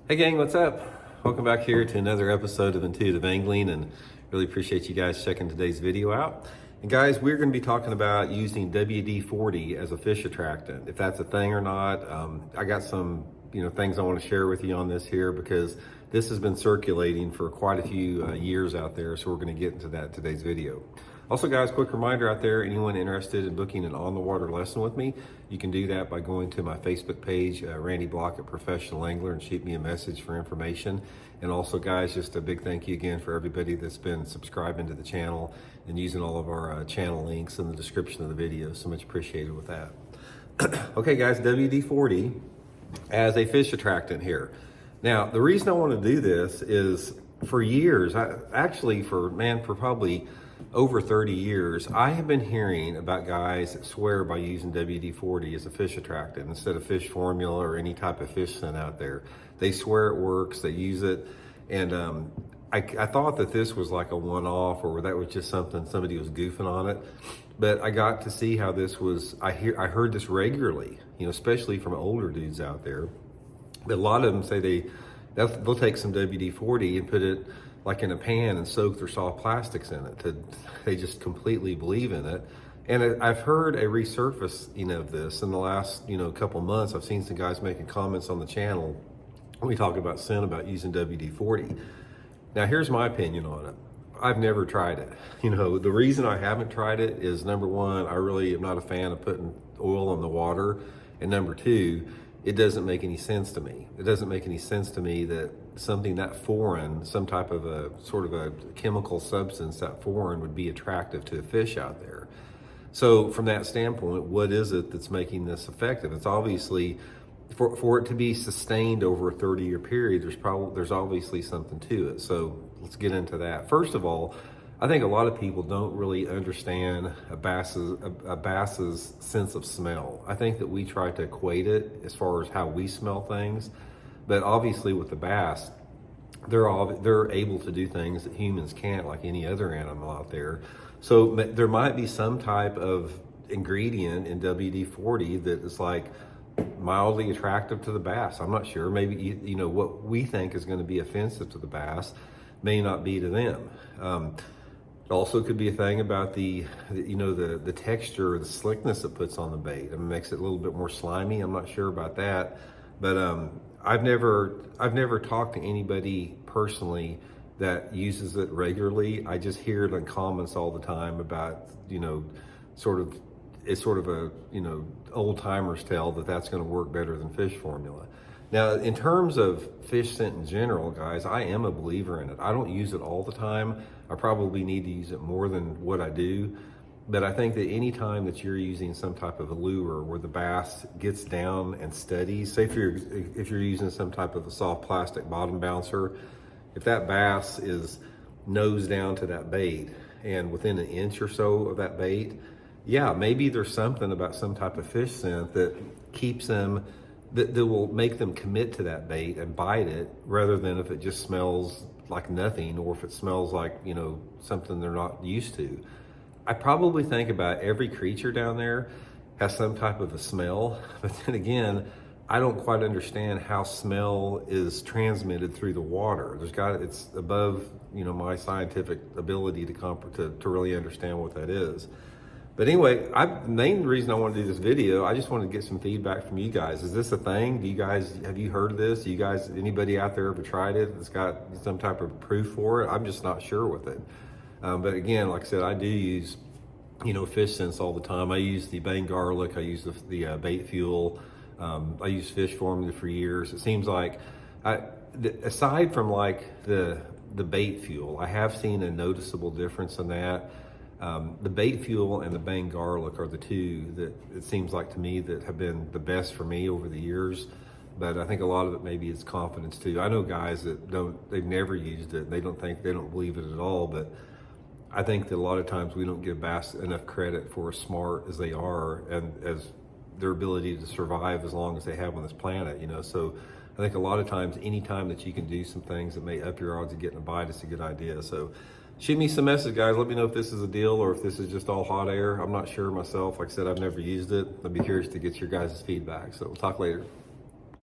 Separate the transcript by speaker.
Speaker 1: Hey gang, what's up? Welcome back here to another episode of Intuitive Angling, and really appreciate you guys checking today's video out. And guys, we're going to be talking about using WD-40 as a fish attractant, if that's a thing or not. I got some things I want to share with you on this here because this has been circulating for quite a few years out there, so we're going to get into that in today's video. Also guys, quick reminder out there, anyone interested in booking an on-the-water lesson with me, you can do that by going to my Facebook page, Randy Block at Professional Angler, and shoot me a message for information. And also guys, just a big thank you again for everybody that's been subscribing to the channel and using all of our channel links in the description of the video. So much appreciated with that. Okay guys, WD-40 as a fish attractant here. Now, the reason I want to do this is for years, for probably over 30 years, I have been hearing about guys that swear by using WD-40 as a fish attractant instead of fish formula or any type of fish scent out there. They swear it works, they use it, and I thought that this was like a one-off, or that was just something somebody was goofing on it. But I got to see how this was. I heard this regularly, especially from older dudes out there. But a lot of them say they'll take some WD-40 and put it like in a pan and soak their soft plastics in it. They just completely believe in it. And I've heard a resurfacing of this in the last couple months. I've seen some guys making comments on the channel when we talk about scent about using WD-40. Now here's my opinion on it. I've never tried it. The reason I haven't tried it is, number one, I really am not a fan of putting oil in the water. And number two, it doesn't make any sense to me. It doesn't make any sense to me that something that foreign, some type of a sort of a chemical substance that foreign, would be attractive to a fish out there. So from that standpoint, what is it that's making this effective? It's obviously, for it to be sustained over a 30-year period, there's obviously something to it. So let's get into that. First of all, I think a lot of people don't really understand a bass's sense of smell. I think that we try to equate it as far as how we smell things, but obviously with the bass, they're able to do things that humans can't, like any other animal out there. So there might be some type of ingredient in WD-40 that is like mildly attractive to the bass. I'm not sure. Maybe what we think is going to be offensive to the bass may not be to them. It also could be a thing about the texture or the slickness it puts on the bait. It makes it a little bit more slimy. I'm not sure about that, but I've never talked to anybody personally that uses it regularly. I just hear it in comments all the time about it's sort of a old timers tale that's going to work better than fish formula. Now, in terms of fish scent in general, guys, I am a believer in it. I don't use it all the time. I probably need to use it more than what I do. But I think that any time that you're using some type of a lure where the bass gets down and steadies, say if you're using some type of a soft plastic bottom bouncer, if that bass is nose down to that bait and within an inch or so of that bait, yeah, maybe there's something about some type of fish scent that keeps them, that will make them commit to that bait and bite it, rather than if it just smells like nothing, or if it smells like something they're not used to. I probably think about every creature down there has some type of a smell, but then again, I don't quite understand how smell is transmitted through the water. It's above my scientific ability to really understand what that is. But anyway, the main reason I want to do this video, I just wanted to get some feedback from you guys. Is this a thing? Have you heard of this? Anybody out there ever tried it? It's got some type of proof for it? I'm just not sure with it. But again, like I said, I do use, fish scents all the time. I use the Bang garlic. I use the bait fuel. I use fish formula for years. It seems like, aside from like the bait fuel, I have seen a noticeable difference in that. The bait fuel and the Bang garlic are the two that it seems like to me that have been the best for me over the years. But I think a lot of it maybe is confidence too. I know guys that they've never used it. They don't believe it at all. But I think that a lot of times we don't give bass enough credit for as smart as they are and as their ability to survive as long as they have on this planet, So I think a lot of times, any time that you can do some things that may up your odds of getting a bite, it's a good idea. So shoot me some message, guys. Let me know if this is a deal or if this is just all hot air. I'm not sure myself. Like I said, I've never used it. I'd be curious to get your guys' feedback. So we'll talk later.